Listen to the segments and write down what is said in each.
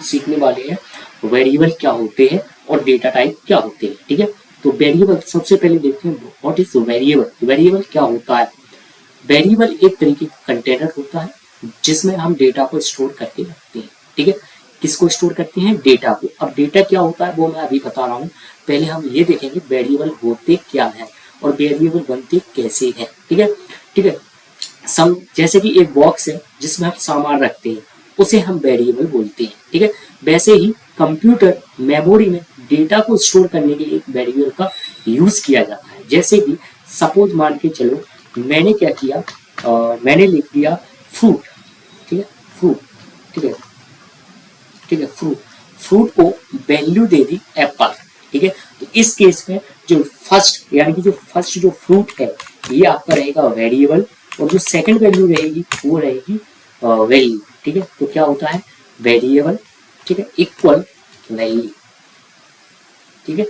सीखने वाले हैं वेरिएबल क्या होते हैं और डेटा टाइप क्या होते हैं। ठीक है, तो वेरिएबल सबसे पहले देखते हैं व्हाट इज वेरिएबल। वेरिएबल क्या होता है? वेरिएबल एक तरीके का कंटेनर होता है जिसमें हम डेटा को स्टोर करके रखते हैं। ठीक है, किसको स्टोर करते हैं? डेटा को। अब डेटा क्या होता है वो मैं अभी बता रहा हूँ, पहले हम ये देखेंगे वेरिएबल होते क्या है और वेरिएबल बनते कैसे हैं। ठीक है, ठीक है, जैसे कि एक बॉक्स है जिसमें हम सामान रखते हैं उसे हम वेरिएबल बोलते हैं। ठीक है, वैसे ही कंप्यूटर मेमोरी में डेटा को स्टोर करने के लिए एक वेरिएबल का यूज किया जाता है। जैसे कि सपोज मान के चलो मैंने क्या किया, मैंने लिख दिया फ्रूट। ठीक है, फ्रूट। ठीक है, ठीक है, फ्रूट। फ्रूट को वैल्यू दे दी एप्पल। ठीक है, तो इस केस में जो फर्स्ट यानी कि जो फर्स्ट जो फ्रूट है ये आपका रहेगा वेरिएबल और जो सेकंड वैल्यू रहेगी वो रहेगी वैल्यू। ठीक है, तो क्या होता है वेरिएबल, ठीक है, इक्वल वैल्यू। ठीक है,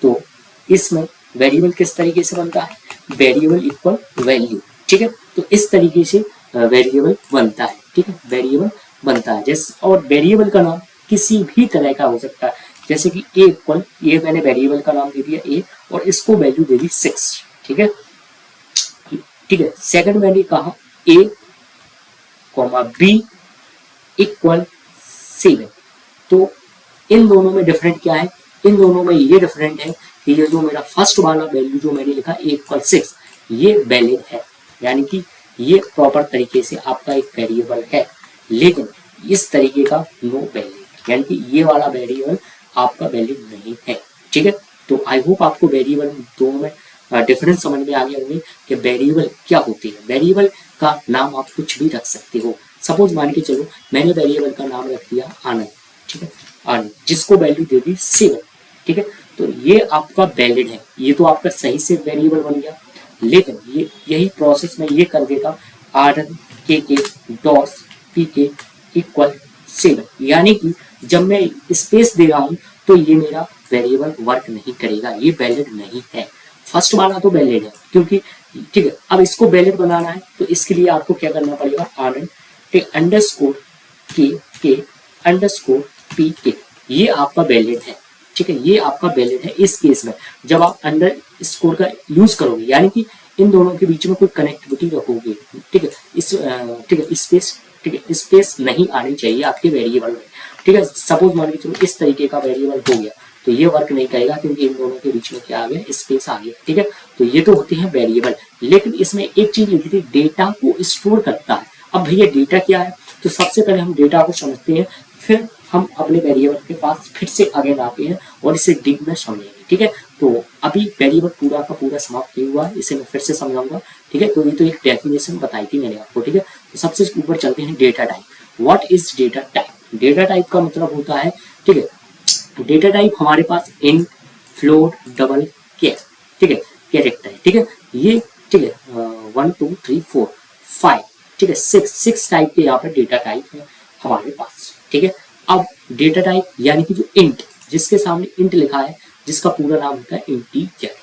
तो इसमें वेरिएबल किस तरीके से बनता है? Variable equal value. ठीक है, तो इस तरीके से वेरिएबल बनता है। ठीक है, वेरिएबल बनता है जैसे, और वेरिएबल का नाम किसी भी तरह का हो सकता है। जैसे कि ए इक्वल, ये मैंने वेरिएबल का नाम दे दिया ए और इसको वैल्यू दे दी 6। ठीक है, ठीक है, सेकंड मैंने कहा ए कॉमा बी इक्वल 7। तो इन दोनों में डिफरेंट क्या है? इन दोनों में ये डिफरेंट है कि ये जो मेरा फर्स्ट वाला वैल्यू जो मैंने लिखा ए इक्वल 6 ये वैलिड है, यानी कि ये प्रॉपर तरीके से आपका एक वेरिएबल है। लेकिन इस तरीके का नो वैलिड, यानी कि ये वाला वेरिएबल आपका वैलिड नहीं है। ठीक है, तो आई होप आपको वेरिएबल दोनों में डिफरेंस समझ में आ गया होंगे कि वेरिएबल क्या होती है। वेरिएबल का नाम आप कुछ भी रख सकते हो। सपोज मान के चलो मैंने वेरिएबल का नाम रख दिया आनंद। ठीक है, आनंद, जिसको वैल्यू दे दी 7। ठीक है, तो ये आपका वैलिड है, ये तो आपका सही से वेरिएबल बन गया। लेकिन ये यही प्रोसेस में ये कर देगा आनंद के डॉट पी के इक्वल 7, यानी कि जब मैं स्पेस दे रहा हूं तो ये मेरा वेरिएबल वर्क नहीं करेगा, ये वैलिड नहीं है। फर्स्ट वाला तो वैलिड है क्योंकि, ठीक है, अब इसको वैलिड बनाना है तो इसके लिए आपको क्या करना पड़ेगा, आनंद के अंडरस्कोर के अंडरस्कोर पी के, ये आपका वैलिड है। ठीक है, ये आपका वैलिड है। इस केस में जब आप अंडर स्कोर का यूज करोगे यानी कि इन दोनों के बीच में कोई कनेक्टिविटी रखोगे, ठीक है, ठीक है, स्पेस, ठीक है, स्पेस नहीं आनी चाहिए आपके वेरिएबल में। ठीक है, सपोज मान के चलो इस तरीके का वेरिएबल हो गया तो ये वर्क नहीं करेगा क्योंकि इन दोनों के बीच में क्या आ गया, स्पेस आ गया। ठीक है, तो ये तो होते हैं वेरिएबल। लेकिन इसमें एक चीज लिखी थी, डेटा को स्टोर करता है। अब भैया डेटा क्या है? तो सबसे पहले हम डेटा को समझते हैं, फिर हम अपने वेरिएबल के पास फिर से आगे आते हैं और इसे डीप में समझेंगे। ठीक है, तो अभी वेरिएबल पूरा का पूरा समाप्त नहीं हुआ, इसे मैं फिर से समझाऊंगा। ठीक है, तो ये तो एक डेफिनेशन बताई थी मैंने आपको। ठीक है, तो सबसे ऊपर चलते हैं data type. What is data type? Data type का मतलब होता है, ठीक है, डेटा टाइप हमारे पास इंट, फ्लोट, डबल, कैर, ठीक है, कैरेक्टर है। ठीक है, ये ठीक है 1 2 3 4 5, ठीक है, 6 टाइप के यहाँ पर डेटा टाइप है हमारे पास। ठीक है, अब डेटा टाइप यानी कि जो इंट, जिसके सामने इंट लिखा है, जिसका पूरा नाम होता है इंटीजर।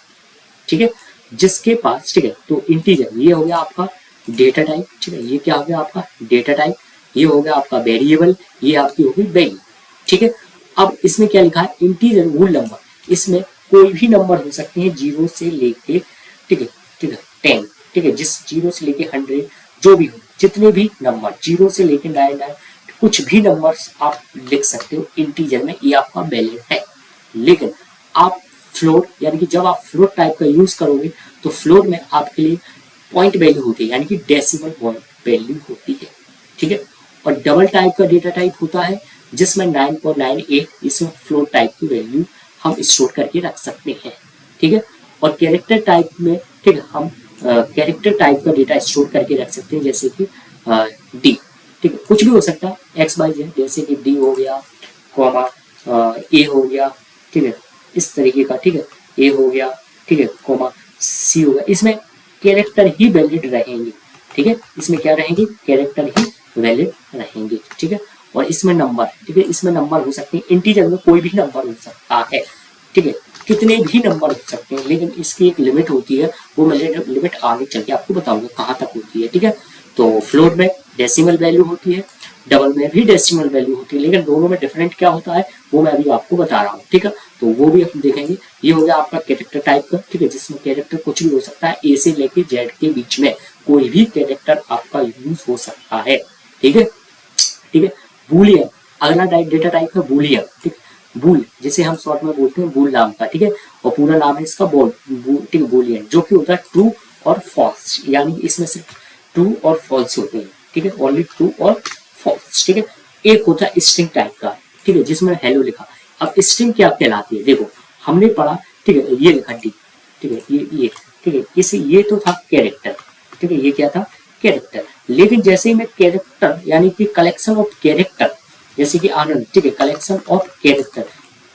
ठीक है, जिसके पास, ठीक है, तो इंटीजर ये हो गया आपका डेटा टाइप। ठीक है, ये क्या हो गया आपका डेटा टाइप, ये हो गया आपका वेरिएबल, ये आपकी होगी वैल्यू। ठीक है, अब इसमें क्या लिखा है, इंटीजर होल नंबर, इसमें कोई भी नंबर हो सकते हैं 0 से लेके, ठीक है, ठीक है 10, ठीक है, जिस 0 से लेके 100 जो भी हो, जितने भी नंबर 0 से लेके 99 कुछ भी नंबर्स आप लिख सकते हो इंटीजर में, ये आपका वैलिड है। लेकिन आप फ्लोट, यानी कि जब आप फ्लोट टाइप का यूज करोगे तो फ्लोट में आपके लिए पॉइंट वैल्यू होती है, यानी कि डेसिमल पॉइंट वैल्यू होती है। ठीक है, और डबल टाइप का डेटा टाइप होता है जिसमें 9.98, इसमें फ्लोट टाइप की वैल्यू हम स्टोर करके रख सकते हैं। ठीक है, और कैरेक्टर टाइप में, ठीक है, हम कैरेक्टर टाइप का डेटा स्टोर करके रख सकते हैं, जैसे कि डी, ठीक है, कुछ भी हो सकता है एक्स वाई जेड, जैसे कि डी हो गया, कॉमा ए हो गया, ठीक है, इस तरीके का, ठीक है, ए हो गया, ठीक है, कॉमा सी हो गया। इसमें कैरेक्टर ही वैलिड रहेंगे। ठीक है, इसमें क्या रहेंगे, कैरेक्टर ही वैलिड रहेंगे। ठीक है, और इसमें नंबर, ठीक है, इसमें नंबर हो सकते हैं, इंटीजर में कोई भी नंबर हो सकता है। ठीक है, कितने भी नंबर हो सकते हैं, लेकिन इसकी एक लिमिट होती है, वो मैं लिमिट आगे चल के आपको बताऊंगा कहाँ तक होती है। ठीक है, तो फ्लोट में डेसिमल वैल्यू होती है डबल में भी डेसिमल वैल्यू होती है, लेकिन दोनों में डिफरेंट क्या होता है वो मैं अभी आपको बता रहा हूँ, ठीक है। तो वो भी हम देखेंगे। ये हो गया आपका कैरेक्टर टाइप का, ठीक है, जिसमें कैरेक्टर कुछ भी हो सकता है, ए से लेके जेड के बीच में कोई भी कैरेक्टर आपका यूज हो सकता है, ठीक है, ठीक है। बूलियन, अगला डेटा टाइप है बूलियन, ठीक, बूल जिसे हम शॉर्ट में बोलते हैं बूल नाम का, ठीक है, और पूरा नाम है इसका ठीक है, बूलियन, जो कि होता है ट्रू और फॉल्स, यानी इसमें से ट्रू और फॉल्स होते हैं, ठीक है, ओनली ट्रू और फॉल्स, ठीक है। एक होता है स्ट्रिंग टाइप का, ठीक है, जिसमें हेलो लिखा। अब स्ट्रिंग क्या कहलाती है, देखो हमने पढ़ा, ठीक है, ये लिखा डी, ठीक है, ये ठीक है, इसे ये तो था कैरेक्टर, ठीक है, ये क्या था कैरेक्टर, लेकिन जैसे ही मैं कैरेक्टर यानी कि कलेक्शन ऑफ कैरेक्टर, जैसे कि आनंद, ठीक है, कलेक्शन ऑफ कैरेक्टर,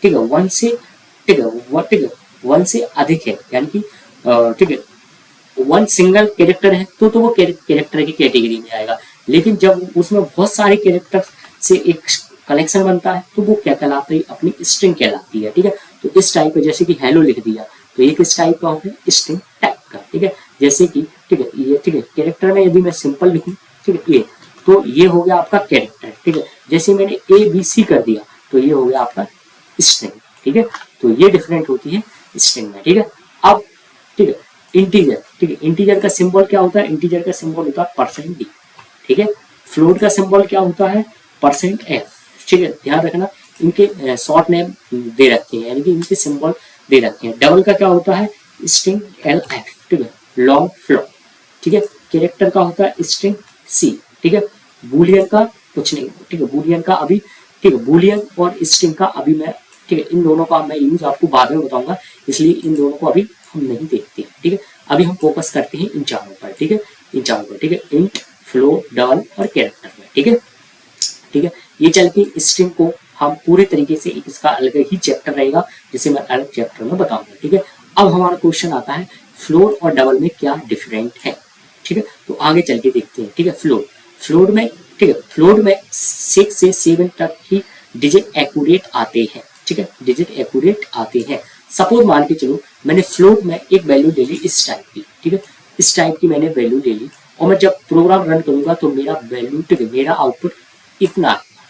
ठीक है, वन से, ठीक है, ठीक है, वन से अधिक है, यानी कि ठीक है, वन सिंगल कैरेक्टर है तो वो कैरेक्टर की कैटेगरी में आएगा। लेकिन जब उसमें बहुत सारे कैरेक्टर से एक कलेक्शन बनता है तो वो क्या कहलाता है, अपनी स्ट्रिंग कहलाती है, ठीक है। तो इस टाइप का, जैसे कि हेलो लिख दिया तो ये किस टाइप का हो गया, स्ट्रिंग टाइप का, ठीक है। जैसे कि ठीक है, ये ठीक है, कैरेक्टर में यदि मैं सिंपल लिखूं, ठीक है, ये तो ये हो गया आपका कैरेक्टर, ठीक है। जैसे मैंने ए बी सी कर दिया तो ये हो गया आपका स्ट्रिंग, ठीक है। तो ये डिफरेंट होती है स्ट्रिंग में, ठीक है। अब ठीक है, इंटीजर, ठीक है, इंटीजर का सिंबल क्या होता है, इंटीजर का सिंबल होता है %d, ठीक है। फ्लोट का सिंबल क्या होता है, %f, ठीक है, ध्यान रखना, इनके शॉर्ट नेम दे रखे हैं, यानी कि इनके सिंबल दे रखे हैं। डबल का क्या होता है, स्ट्रिंग LF, ठीक है, लॉन्ग फ्लोट, ठीक है। कैरेक्टर का होता है स्ट्रिंग C, ठीक है। बूलियन का कुछ नहीं, ठीक है, बूलियन का अभी, ठीक है, बूलियन और स्ट्रिंग का अभी मैं, ठीक है, इन दोनों का मैं यूज आपको बाद में बताऊंगा, इसलिए इन दोनों को अभी हम नहीं देखते, ठीक है। अभी हम फोकस करते हैं इन चारों पर, ठीक है, इन चारों पर, ठीक है, इंट, फ्लो, डबल और कैरेक्टर में, ठीक है, ठीक है। ये चल के स्ट्रिंग को हम पूरे तरीके से, इसका अलग ही चैप्टर रहेगा जिसे मैं अलग चैप्टर में बताऊंगा, ठीक है। अब हमारा क्वेश्चन आता है फ्लोर और डबल में क्या डिफरेंट है, ठीक है। तो आगे चल के देखते हैं, ठीक है। फ्लोर में, ठीक है, फ्लोर में 6 से 7 तक ही डिजिट एक्यूरेट आते हैं, ठीक है, डिजिट एक्यूरेट आते हैं। सपोज मान के चलो मैंने फ्लोट में एक वैल्यू ले ली इस टाइप की, ठीक है, इस टाइप की मैंने वैल्यू ले ली, और मैं जब प्रोग्राम रन करूंगा तो मेरा वैल्यू, ठीक है, मेरा आउटपुट इतना आएगा,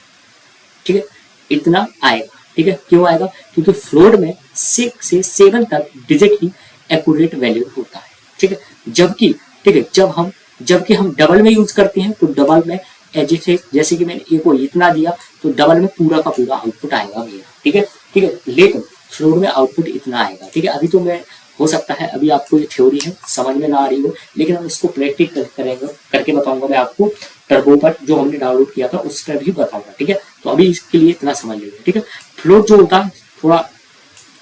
ठीक है, इतना आएगा, ठीक है। क्यों आएगा, क्योंकि फ्लोट में 6 से 7 तक डिजिट ही एक्यूरेट वैल्यू होता है, ठीक है। जबकि, ठीक है, जबकि हम डबल में यूज करते हैं तो डबल में जैसे कि मैंने ए को इतना दिया तो डबल में पूरा का पूरा आउटपुट आएगा मेरा, ठीक है, ठीक है। लेकिन फ्लोट में आउटपुट इतना आएगा, ठीक है। अभी तो मैं, हो सकता है अभी आपको ये थ्योरी है समझ में ना आ रही हो, लेकिन हम इसको प्रैक्टिस करेंगे, करके बताऊंगा मैं आपको, टर्बो पर जो हमने डाउनलोड किया था उस पर भी बताऊंगा, ठीक है। तो अभी इसके लिए इतना समझ लीजिए, ठीक है। फ्लोट जो होता है थोड़ा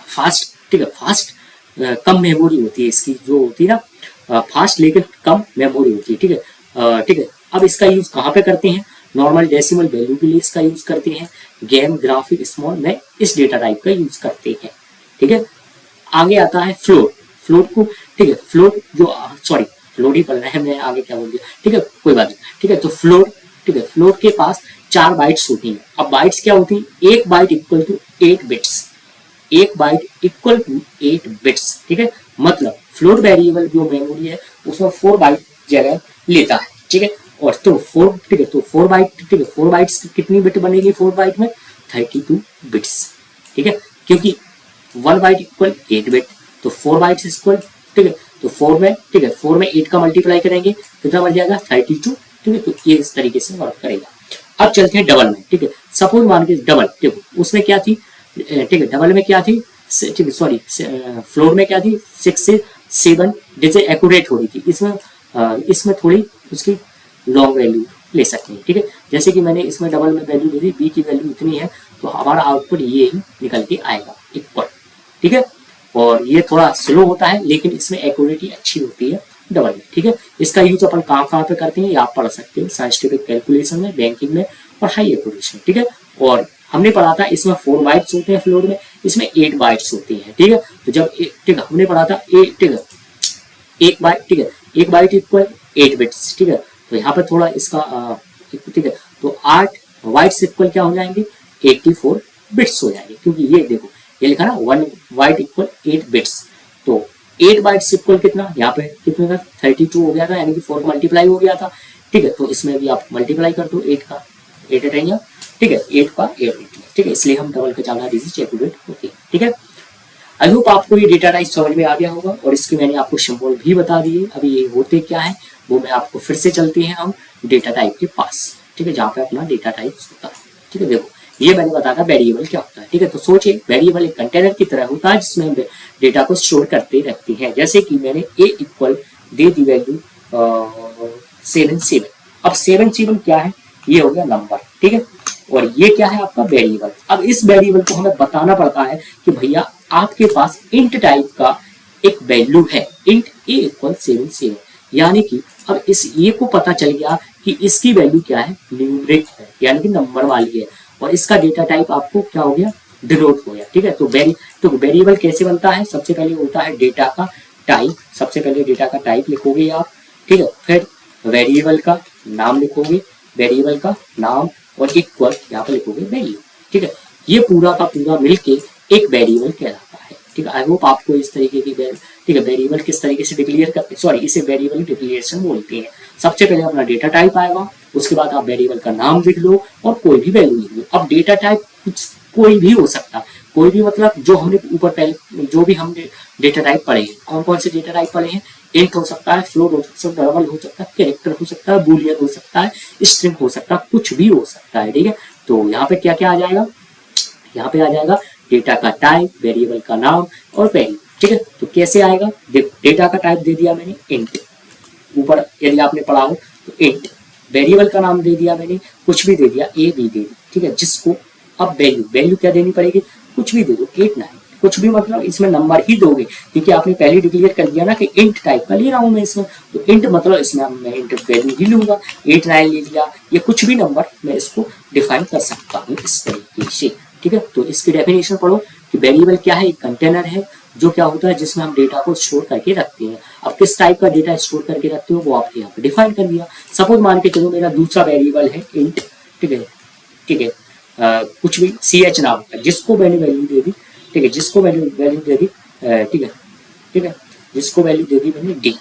फास्ट, ठीक है, फास्ट, कम मेमोरी होती है इसकी, जो होती है ना फास्ट लेकिन कम मेमोरी होती है, ठीक है, ठीक है। अब इसका यूज कहाँ पे करते हैं, नॉर्मल डेसिमल वैल्यू के लिए इसका यूज करते हैं, गेम, ग्राफिक, स्मॉल में इस डेटा टाइप का यूज करते हैं, ठीक है। आगे आता है फ्लोट, फ्लोट को, ठीक है, फ्लोट जो, सॉरी फ्लोट ही पढ़ रहे हैं, मैं आगे क्या बोल दिया, ठीक है, कोई बात नहीं, ठीक है। तो फ्लोट, ठीक है, फ्लोट के पास 4 बाइट्स होती हैं। अब बाइट्स क्या होती है, एक बाइट इक्वल टू 8 बिट्स, एक बाइट इक्वल टू 8 बिट्स, ठीक है। मतलब फ्लोट वेरिएबल जो मेमोरी है उसमें 4 बाइट जगह लेता है, ठीक है। और तो 4, ठीक है, तो 4 बाइट, ठीक है, 4 बाइट्स कितनी बिट बनेगी 4 बाइट में, 32 बिट्स, ठीक है, क्योंकि 1 बाइट इक्वल 8 बिट, तो 4 बाइट्स इक्वल, ठीक है, तो 4 में, ठीक है, 4 में 8 का मल्टीप्लाई करेंगे कितना बन जाएगा 32, ठीक है। तो ये इस तरीके से वर्क करेगा। अब चलते हैं डबल में, ठीक है। सपोज मान के डबल, देखो उसमें क्या थी, ठीक है, डबल में क्या थी, ठीक है, सॉरी फ्लोर में क्या थी, 6 से 7 डिजिट एक्यूरेट हो रही थी, इसमें थोड़ी उसकी लॉन्ग वैल्यू ले सकते हैं, ठीक है। जैसे कि मैंने इसमें डबल में वैल्यू दे दी, बी की वैल्यू इतनी है तो हमारा आउटपुट ये ही निकल के आएगा इक्वल, ठीक है। और ये थोड़ा स्लो होता है लेकिन इसमें एक्यूरेटी अच्छी होती है डबल में, ठीक है। इसका यूज अपन कहाँ पे करते हैं ये आप पढ़ सकते हैं, साइंटिफिक कैलकुलेशन में, बैंकिंग में और हाई एक्यूरेसी में, ठीक है। और हमने पढ़ा था इसमें 4 बाइट्स होते हैं फ्लोट में, इसमें 8 बाइट्स होती हैं, ठीक है। तो जब, ठीक है, हमने पढ़ा था ठीक है, एक बाइट, ठीक है, एक बाइट इक्वल 8 बिट्स, ठीक है। तो यहाँ पे थोड़ा इसका, ठीक है, तो 8 बाइट्स इक्वल क्या हो जाएंगे 84 बिट्स हो जाएंगे, क्योंकि ये देखो ये लिखा ना 1 बाइट इक्वल 8 बिट्स, तो 8 बाइट्स इक्वल कितना, यहाँ पे कितने था 32 हो गया था, यानी कि 4 मल्टीप्लाई हो गया था, ठीक है। तो इसमें भी आप मल्टीप्लाई कर दो 8 का, 8 8 या, ठीक है, 8 का 8, ठीक है, इसलिए हम डबल का ज्यादा डिजिट एक्यूरेट होते हैं, ठीक है। आई होप आपको ये डेटा टाइप समझ में आ गया होगा और इसकी मैंने आपको सिंबल भी बता दिए। अभी ये होते क्या है वो मैं आपको फिर से चलते हैं हम डेटा टाइप के पास, ठीक है, जहाँ पे अपना डेटा टाइप होता है, ठीक है। देखो ये मैंने बताया वेरिएबल क्या होता है, ठीक है। तो सोचिए वेरिएबल एक कंटेनर की तरह होता है जिसमें हम डेटा को स्टोर करते रहते हैं। जैसे कि मैंने ए इक्वल दे दी वैल्यू 7 अब 7 क्या है, ये हो गया नंबर, ठीक है, और ये क्या है आपका वेरिएबल। अब इस वेरिएबल को हमें बताना पड़ता है कि भैया आपके पास इंट टाइप का एक वैल्यू है, इंट ए इक्वल 7 यानी कि अब इस ये को पता चल गया कि इसकी वैल्यू क्या है, न्यूमरिक है, यानी कि नंबर वाली है, और इसका डेटा टाइप आपको क्या हो गया, डिनोट हो गया, ठीक है। तो वेरिएबल कैसे बनता है, सबसे पहले होता है डेटा का टाइप, सबसे पहले डेटा का टाइप लिखोगे आप, ठीक है, फिर वेरिएबल का नाम लिखोगे, वेरिएबल का नाम और इक्वल यहाँ पे लिखोगे वैल्यू, ठीक है। ये पूरा का पूरा मिलके एक वेरिएबल कहलाता है, ठीक है। आई होप आपको इस तरीके की, ठीक है, वेरिएबल किस तरीके से डिक्लेयर करते हैं, सॉरी इसे वेरिएबल डिक्लेरेशन बोलते हैं। सबसे पहले अपना डेटा टाइप आएगा, उसके बाद आप वेरिएबल का नाम लिख लो और कोई भी वैल्यू लिख लो। अब डेटा टाइप कुछ कोई भी हो सकता है, कोई भी मतलब जो हमने ऊपर पहले जो भी हमने डेटा टाइप पढ़े हैं, कौन कौन से डेटा टाइप पढ़े हैं, इंट हो सकता है, फ्लोट हो सकता है, डबल हो सकता है, कैरेक्टर हो सकता है, बूलियन हो सकता है, स्ट्रिंग हो सकता है, कुछ भी हो सकता है, ठीक है। तो यहाँ पे क्या क्या आ जाएगा, यहाँ पे आ जाएगा डेटा का टाइप, वेरिएबल का नाम और वैल्यू, ठीक है। तो कैसे आएगा, देखो डेटा का टाइप दे दिया मैंने इंट, ऊपर यदि आपने पढ़ा हो तो इंट, वेरिएबल का नाम दे दिया मैंने, कुछ भी दे दिया, ए बी दे दी, ठीक है, जिसको अब वैल्यू क्या देनी पड़ेगी, कुछ भी दे दो, 8 9, कुछ भी मतलब इसमें नंबर ही दोगे, क्योंकि आपने पहले डिक्लेयर कर दिया ना कि इंट टाइप का ले रहा हूं मैं इसमें, तो इंट मतलब इसमें मैं इंट वैल्यू ही लूंगा, 8 9 ले लिया, ये कुछ भी नंबर मैं इसको डिफाइन कर सकता हूँ इस तरीके से, ठीक है। तो इसकी डेफिनेशन पढ़ो कि वेरिएबल क्या है, एक कंटेनर है जो क्या होता है जिसमें हम डेटा को स्टोर करके रखते हैं। अब किस टाइप का डेटा स्टोर करके रखते हो वो आपने यहाँ पे डिफाइन कर दिया। सपोज मान के चलो मेरा दूसरा वेरिएबल है इंट, ठीक है, ठीक है, कुछ भी ch नाम का, जिसको मैंने वैल्यू दे दी, ठीक है, जिसको वैल्यू दे दी, ठीक है, ठीक है, जिसको वैल्यू दे दी मैंने डी,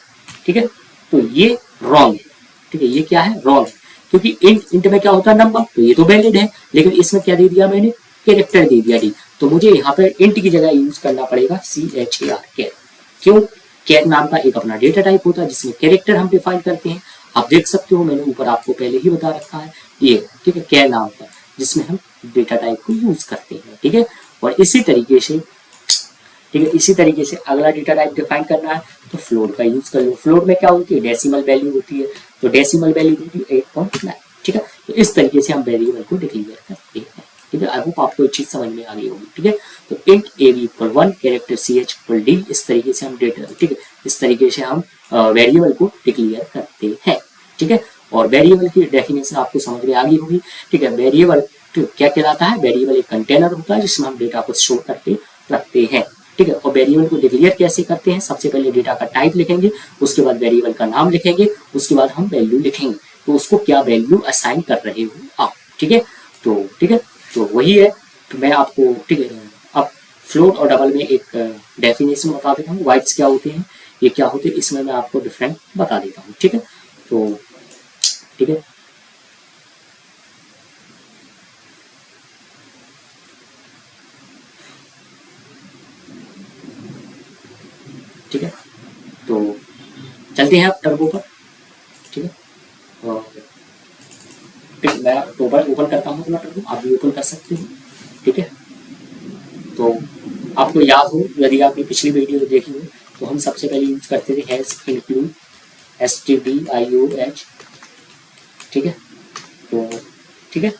ठीक है। तो ये रॉन्ग है, ठीक है, ये क्या है, रॉन्ग है, क्योंकि इंट में क्या होता है नंबर, तो ये तो वैलिड है, लेकिन इसमें क्या दे दिया मैंने, कैरेक्टर दे दिया डी, तो मुझे यहाँ पे इंट की जगह यूज करना पड़ेगा CHAR, कैर। क्यों, कैर नाम का एक अपना डेटा टाइप होता है जिसमें कैरेक्टर हम डिफाइन करते हैं। आप देख सकते हो मैंने ऊपर आपको पहले ही बता रखा है ये, ठीक है, कैर नाम का, जिसमें हम डेटा टाइप को यूज करते हैं, ठीक है। और इसी तरीके से, ठीक है, इसी तरीके से अगला डेटा टाइप डिफाइन करना है तो फ्लोट का यूज कर लो। फ्लोट में क्या होती है, डेसिमल वैल्यू होती है, तो डेसिमल वैल्यू होती है 8.9, ठीक है। तो इस तरीके से हम वेरिएबल को डिक्लेयर करते हैं, ठीक है। आई होप आपको एक चीज समझ में आ गई होगी, ठीक है। तो int a b equal 1, character CH equal D, इस तरीके से हम डेटा, ठीक है, इस तरीके से हम वेरिएबल को डिक्लेयर करते हैं, ठीक है। और वेरिएबल की डेफिनेशन आपको समझ में आ गई होगी, ठीक है। वेरिएबल क्या कहलाता है, वेरिएबल एक कंटेनर होता है जिसमें हम डेटा को स्टोर करके रखते हैं, ठीक है। और वेरिएबल को डिक्लेयर कैसे करते हैं, सबसे पहले डेटा का टाइप लिखेंगे, उसके बाद वेरिएबल का नाम लिखेंगे, उसके बाद हम वैल्यू लिखेंगे, तो उसको क्या वैल्यू असाइन कर रहे हो आप, ठीक है। तो ठीक है, तो वही है, तो मैं आपको, ठीक है, अब फ्लोट और डबल में एक डेफिनेशन बता देता हूँ, वाइट्स क्या होते हैं, ये क्या होते हैं, इसमें मैं आपको डिफरेंट बता देता हूँ, ठीक है। तो ठीक है, ठीक है, तो चलते हैं आप टर्बो पर, ठीक है। और ठीक, मैं ओपन करता हूँ अपना टर्बो, आप भी ओपन कर सकते हो, ठीक है। तो आपको याद हो, यदि आपने पिछली वीडियो देखी हो, तो हम सबसे पहले यूज करते थे हैश इंक्लूड, STDIOH, ठीक है। तो ठीक है,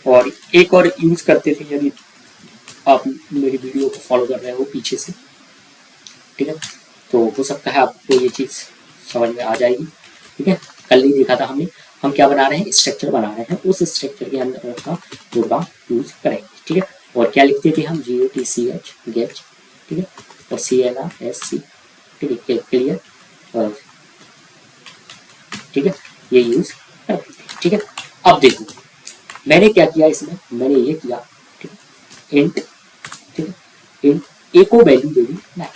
और एक और यूज करते थे, यदि आप मेरी वीडियो को फॉलो कर रहे हो पीछे से, ठीक है, तो हो सकता है आपको ये चीज समझ में आ जाएगी, ठीक है। कल ही देखा था हमने, हम क्या बना रहे हैं, स्ट्रक्चर बना रहे हैं, उस स्ट्रक्चर के अंदर का प्रोग्राम यूज करेंगे, ठीक है। और क्या लिखते थे हम, GOTCH गेट, ठीक है, और CLRSC, ठीक है, क्लियर, और ठीक है, ये यूज करते थे, ठीक है। अब देखो मैंने क्या किया इसमें, मैंने ये किया, ठीक है, इंट, ठीक है, इंट ए को वैल्यू दे दी 9,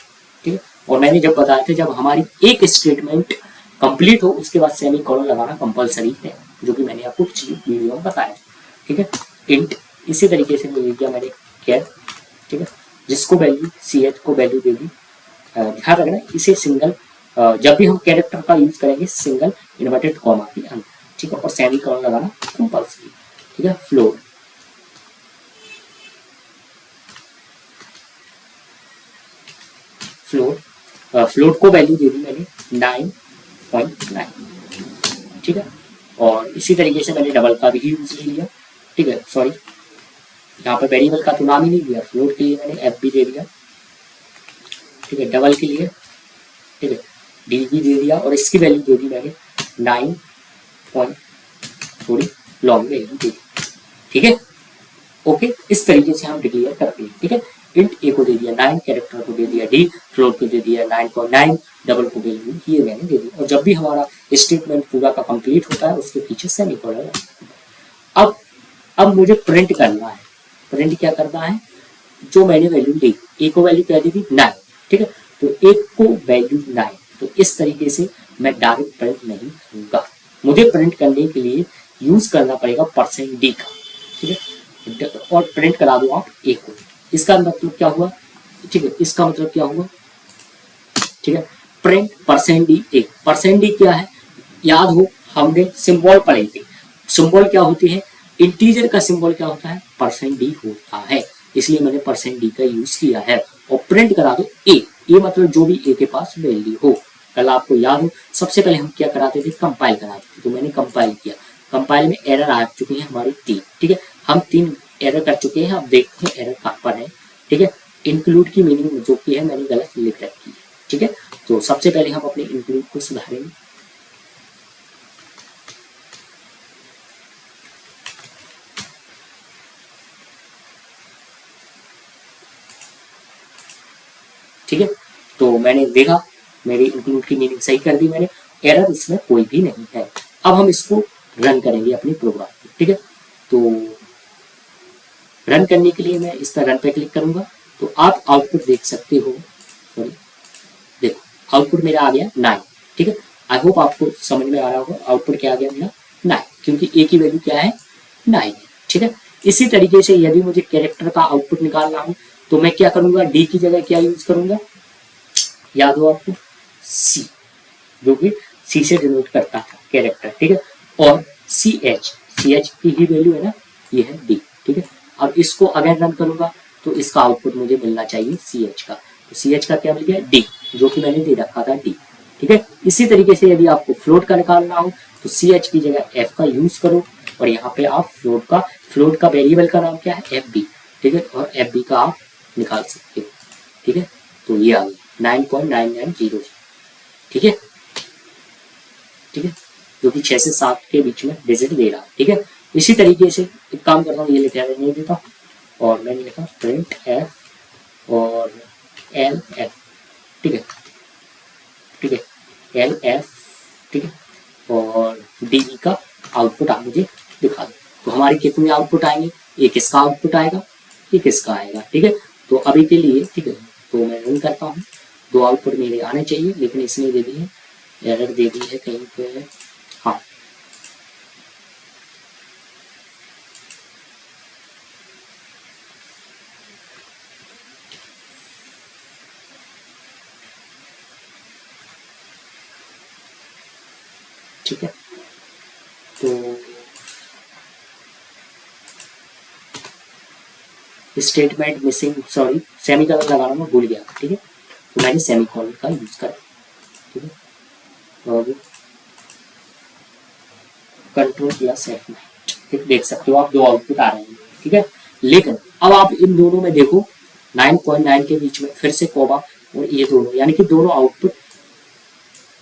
ठीक है। और मैंने जब बताया था जब हमारी एक स्टेटमेंट कंप्लीट हो उसके बाद सेमी कॉलन लगाना कंपलसरी है, जो कि मैंने आपको पिछली वीडियो में बताया, ठीक है। इंट इसी तरीके से ले लिया मैंने कैर, ठीक है, जिसको वैल्यू सी एच को वैल्यू दे दी। ध्यान रखना इसे सिंगल, जब भी हम कैरेक्टर का यूज करेंगे सिंगल इन्वर्टेड कॉमा के अंदर, ठीक है, और सेमीकोलन लगाना कंपल्सरी, ठीक है। फ्लोट फ्लोट को वैल्यू दे दी मैंने 9.9, ठीक है। और इसी तरीके से मैंने डबल का भी यूज ले लिया, ठीक है। सॉरी, यहाँ पर वेरिएबल का तो नाम ही नहीं दिया, फ्लोट के लिए मैंने एफ भी दे दिया, ठीक है। डबल के लिए, ठीक है, डी भी दे दिया, और इसकी वैल्यू दे दी मैंने 9 पॉइंट, थोड़ी लॉन्ग वैल्यू दे दी, ठीक है। ओके, इस तरीके से हम डिक्लेयर करते हैं, ठीक है। इंट ए को दे दिया 9, कैरेक्टर को दे दिया डी, फ्लोट को दे दिया 9.9, डबल को वैल्यू ये मैंने दे दी। और जब भी हमारा स्टेटमेंट पूरा का कंप्लीट होता है उसके पीछे सेमीकोलन। अब मुझे प्रिंट करना है। प्रिंट क्या करना है, जो मैंने वैल्यू ली, ए को वैल्यू क्या दी थी 9, ठीक है, तो एक को वैल्यू 9, तो इस तरीके से मैं डायरेक्ट प्रिंट नहीं करूंगा, मुझे प्रिंट करने के लिए यूज करना पड़ेगा %d का, ठीक है, और प्रिंट करा दो आप ए को। इसका मतलब क्या हुआ, ठीक है, इसका मतलब क्या हुआ, ठीक है, प्रिंट %d ए। %d क्या है, याद हो हमने सिंबल पढ़ी थी, सिंबल क्या होती है, इंटीजर का सिंबल क्या होता है, %d होता है, इसलिए मैंने %d का यूज किया है। और प्रिंट करा दो ए मतलब जो भी ए के पास वैल्यू हो। कल आपको याद हो सबसे पहले हम क्या कराते थे, कंपाइल कराते थे, तो मैंने कंपाइल किया, कंपाइल में एरर आ चुकी है हमारी 3, ठीक है, हम 3 एरर कर चुके हैं। अब देखते हैं एरर कहाँ पर है, ठीक है। इंक्लूड की मीनिंग जो की है मैंने गलत लिख रखी है, ठीक है। तो सबसे पहले हम अपने इंक्लूड को सुधारेंगे, ठीक है। तो मैंने देखा मेरी इंक्लूड की मीनिंग सही कर दी मैंने, एरर इसमें कोई भी नहीं है। अब हम इसको रन करेंगे अपनी प्रोग्राम को, ठीक है। तो रन करने के लिए मैं इस तरह रन पे क्लिक करूंगा, तो आप आउटपुट देख सकते हो, सॉरी देखो आउटपुट मेरा आ गया 9, ठीक है। आई होप आपको समझ में आ रहा होगा आउटपुट क्या आ गया मेरा 9, क्योंकि ए की वैल्यू क्या है 9 है, ठीक है। इसी तरीके से यदि मुझे कैरेक्टर का आउटपुट निकालना हो तो मैं क्या करूंगा, डी की जगह क्या यूज करूंगा, याद हो आपको सी, जो कि सी से डिनोट करता था कैरेक्टर, ठीक है। और सी एच की ही वैल्यू है ना, ये है डी, ठीक है। अब इसको अगर रन करूंगा तो इसका आउटपुट मुझे मिलना चाहिए सी एच का, तो सी एच का क्या मिल गया डी, जो कि मैंने दे रखा था डी, ठीक है। इसी तरीके से यदि आपको फ्लोट का निकालना हो तो सी एच की जगह एफ का यूज करो, और यहाँ पे आप फ्लोट का वेरिएबल का नाम क्या है एफ बी, ठीक है, और एफ बी का आप निकाल सकते हो, ठीक है। तो ये आ गया 9.9900, ठीक है, ठीक है, जो कि 6 से 7 के बीच में डिजिट दे रहा है, ठीक है। इसी तरीके से एक काम करता हूँ, ये लिखा नहीं देता और मैंने लिखा प्रिंट एफ और एल एफ, ठीक है, ठीक है, एल एफ, ठीक है, और डी का आउटपुट आप मुझे दिखा दो। तो हमारे कितने आउटपुट आएंगे, ये किसका आउटपुट आएगा, ये किसका आएगा, ठीक है। तो अभी के लिए, ठीक है, तो मैं रन करता हूँ, 2 आउटपुट मेरे आने चाहिए, लेकिन इसने दे दी है एरर, दे दी है कहीं पे, हाँ ठीक है। तो स्टेटमेंट मिसिंग, सॉरी सेमीकोलन लगाना मैं भूल गया, ठीक है, तो मैंने सेमीकोलन का यूज करा, ठीक है। और कंट्रोल प्लस F9, ठीक, देख सकते हो आप 2 आउटपुट आ रहे हैं, ठीक है। लेकिन अब आप इन दोनों में देखो 9.9 के बीच में फिर से कोबा और ये दोनों, यानी कि दोनों आउटपुट,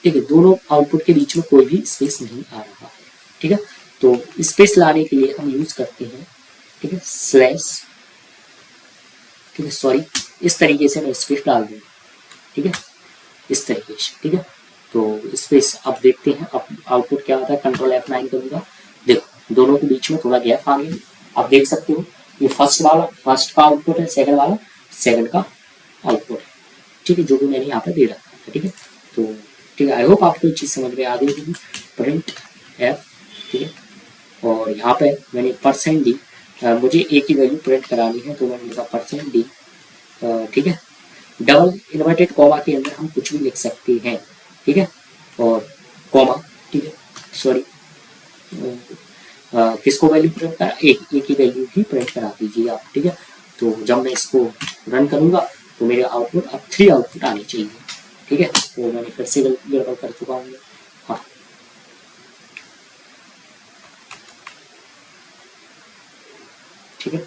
ठीक है, दोनों आउटपुट के बीच में कोई भी स्पेस नहीं आ रहा है, ठीक है। तो स्पेस लाने के लिए हम यूज करते हैं, ठीक है, स्लैश, ठीक है, सॉरी इस तरीके से मैं स्पेस डाल दूंगा, ठीक है, इस तरीके से, ठीक है। तो स्पेस अब देखते हैं अब आउटपुट क्या होता है, कंट्रोल F9 करूंगा, देखो दोनों के बीच में थोड़ा गैप आ गया, आप देख सकते हो ये फर्स्ट का आउटपुट है, सेकंड वाला सेकंड का आउटपुट है, ठीक है, जो भी मैंने यहाँ पे दे रखा है, ठीक है। तो ठीक है, आई होप आपको ये चीज समझ में आ गई होगी, प्रिंट एफ, ठीक है, और यहाँ पे मैंने परसेंट डी, मुझे ए की वैल्यू प्रिंट करानी है तो मैंने लिखा परसेंट डी, ठीक है। डबल इन्वर्टेड कॉमा के अंदर हम कुछ भी लिख सकते हैं, ठीक है, और कॉमा, ठीक है, सॉरी, किसको वैल्यू प्रिंट करा, ए की वैल्यू ही प्रिंट करा दीजिए आप, ठीक है। तो जब मैं इसको रन करूंगा तो मेरे आउटपुट अब 3 आउटपुट आने चाहिए, ठीक है। तो मैंने फिर से गड़बड़ कर चुका हूँ, हाँ, ठीक है।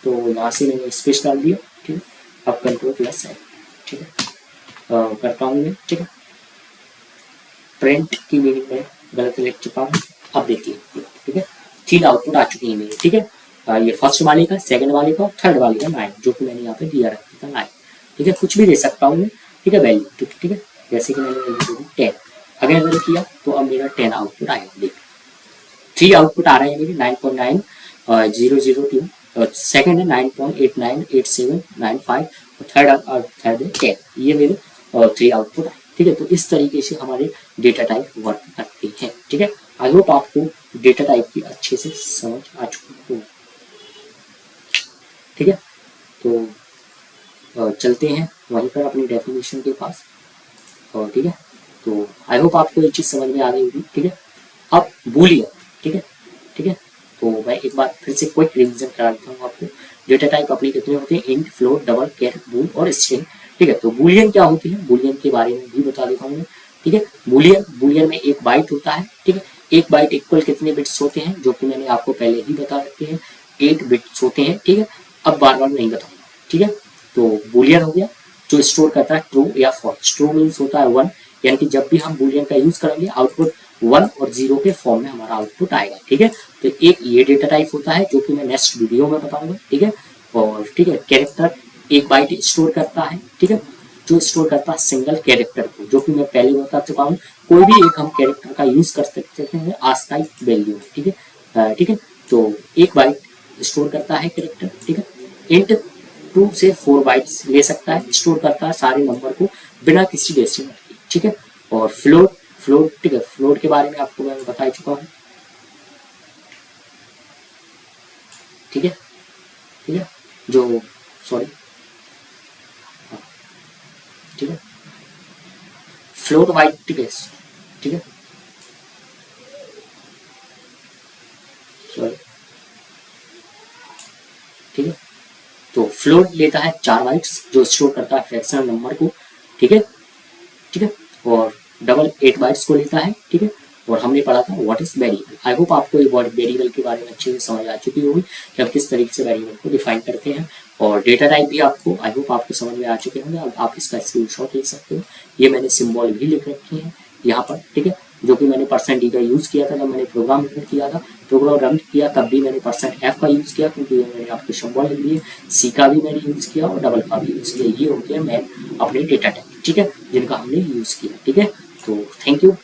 तो यहाँ से मैंने स्पेस डाल दिया, ठीक है। अब कंट्रोल प्लस है, ठीक है, करता हूँ मैं, ठीक है। प्रिंट की मीनिंग में गलत लिख चुका हूँ, अब देखिए, ठीक है, 3 आउटपुट आ चुके हैं मेरे, ठीक है। ये फर्स्ट वाले का, सेकंड वाले का, थर्ड वाले का 9, जो कि मैंने यहाँ पे दिया रखा था 9, ठीक है। कुछ भी दे सकता हूँ मैं, ठीक है, वैल्यू, ठीक है। जैसे कि मैंने वैल्यू दी 10, अगर मैंने किया तो अब मेरा 10 आउटपुट आएगा, देखिए 3 आउटपुट आ रहे हैं मेरे, 9.9002, सेकंड है 9.898795 और थर्ड है 10, ये मेरे 3 आउटपुट आए, ठीक है। तो इस तरीके से हमारे डेटा टाइप वर्क करते हैं, ठीक है। आई होप आपको डेटा टाइप की अच्छे से समझ आ चुकी हो, ठीक है। तो चलते हैं वहीं पर अपनी डेफिनेशन के पास, और ठीक है, तो आई होप आपको ये चीज़ समझ में आ गई होगी, ठीक है। अब बूलियन, ठीक है, ठीक है। तो मैं एक बार फिर से क्विक रिवीजन करा देता हूँ आपको। डेटा टाइप अपने कितने होते हैं, इंट, फ्लोट, डबल, कैर, बूल और स्ट्रिंग, ठीक है। तो बूलियन क्या होती है, बूलियन के बारे में भी बता देता हूँ मैं, ठीक है। बूलियन में एक बाइट होता है, ठीक है। एक बाइट इक्वल कितने बिट्स होते हैं, जो कि मैंने आपको पहले ही बता रखे हैं, 8 बिट्स होते हैं, ठीक है। अब बार बार नहीं बताऊंगा, ठीक है। तो बूलियन हो गया जो स्टोर करता है ट्रू या फॉल्स। ट्रू मीन्स होता है 1, यानी कि जब भी हम बूलियन का यूज करेंगे आउटपुट 1 और 0 के फॉर्म में हमारा आउटपुट आएगा, ठीक है। तो एक ये डेटा टाइप होता है जो कि मैं नेक्स्ट वीडियो में बताऊंगा, ठीक है। और ठीक है, कैरेक्टर एक बाइट स्टोर करता है, ठीक है, जो स्टोर करता है सिंगल कैरेक्टर को, जो कि मैं पहले बता चुका हूँ। कोई भी एक हम कैरेक्टर का यूज कर सकते हैं आस्काई वैल्यू, ठीक है, ठीक है। तो एक बाइट स्टोर करता है कैरेक्टर, ठीक है। इंट 2 से 4 बाइट्स ले सकता है, स्टोर करता है सारे नंबर को बिना किसी डेसिमल के, ठीक है। और फ्लोट, ठीक है, फ्लोट के बारे में आपको मैं बता चुका हूँ, ठीक है, ठीक है, जो सॉरी, ठीक है, फ्लोट बाइट, ठीक है, ठीक है, सॉरी, ठीक है। तो फ्लोट लेता है 4 बाइट्स जो स्टोर करता है फ्रैक्शनल नंबर को, ठीक है, ठीक है। और डबल 8 बाइट्स को लेता है, ठीक है। और हमने पढ़ा था what is variable. I hope आपको ये वेरिएबल के बारे में अच्छे से समझ आ चुकी होगी कि हम किस तरीके से वेरिएबल को डिफाइन करते हैं। और डेटा टाइप भी आपको आई होप आपको समझ में आ चुके होंगे। अब आप इसका स्क्रीनशॉट ले सकते हो, ये मैंने सिंबल भी लिख रखे हैं यहाँ पर, ठीक है, जो कि मैंने परसेंट डी का यूज़ किया था जब मैंने प्रोग्राम रन किया था। प्रोग्राम रन किया तब भी मैंने परसेंट एफ का यूज़ किया, क्योंकि मैंने आपके सिंबल लिख दिए। सी का भी मैंने यूज़ किया और डबल का भी यूज़ किया। ये होते हैं मैं अपने डेटा टाइप, ठीक है, जिनका हमने यूज़ किया, ठीक है। तो थैंक यू।